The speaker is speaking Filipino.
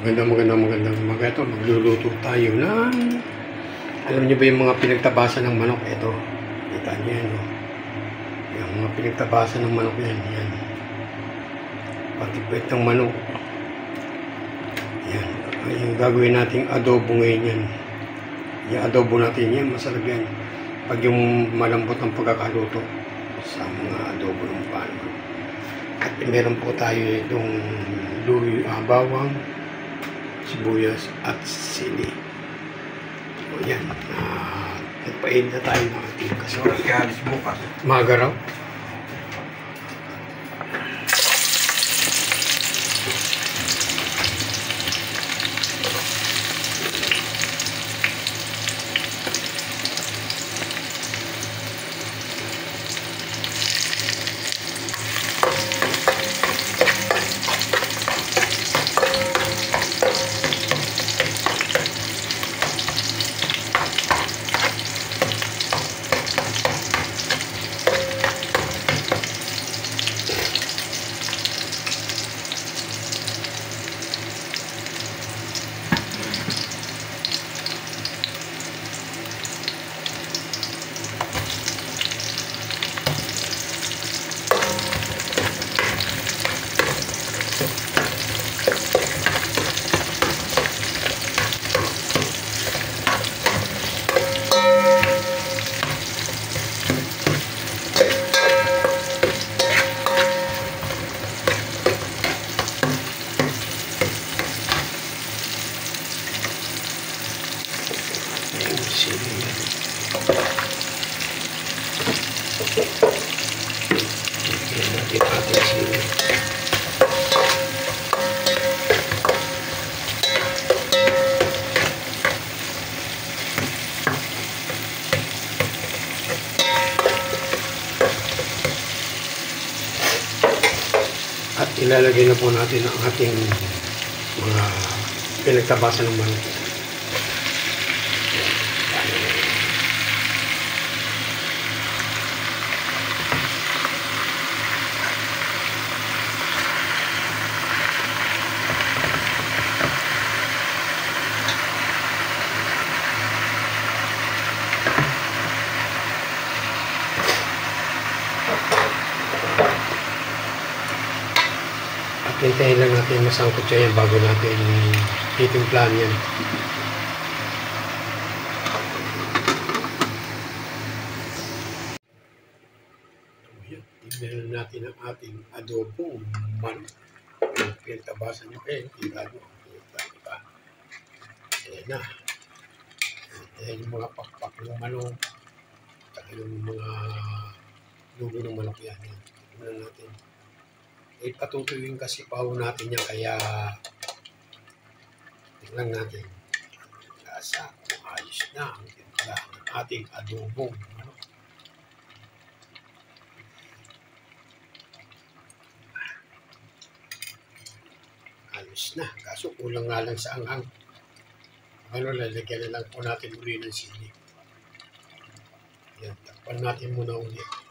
Magandang umaga. Ito, magluluto tayo ng, alam niyo ba yung mga pinagtabasan ng manok? Ito, kita niyo yan, no? Yung mga pinagtabasan ng manok yan, yan. Pati po itong manok. Yan, yung gagawin nating adobo ngayon yan. Yung adobo natin yan, masarap yan. Pag yung malambot ang pagkakaluto sa mga adobo ng pano. At meron po tayo itong bawang, sibuyas at sili. So yan, nagpain na tayo ng ating kasama. Kaya alis bukas. Magaraw. At ilalagay na po natin ang ating mga pinagtabasan ng manok. Hintayin lang natin masangkot siya yan bago natin titimplahan yan. Tignan natin ang ating adobo manok. Pinagtabasan nyo kayo. Kita nyo. Diba? Ayan na. Ayan yung mga pakpak ng manok. Saka yung mga lugo ng manok yan. Tignan natin. Ipatutuyuin kasi paho natin yan, kaya tingnan natin lasa kung ayos na ang timpla ng ating adobo. Ayos na, kaso kulang nga lang sa anghang. Lalagyan na lang po natin uli ng sili. Yan, takpan natin muna ulit.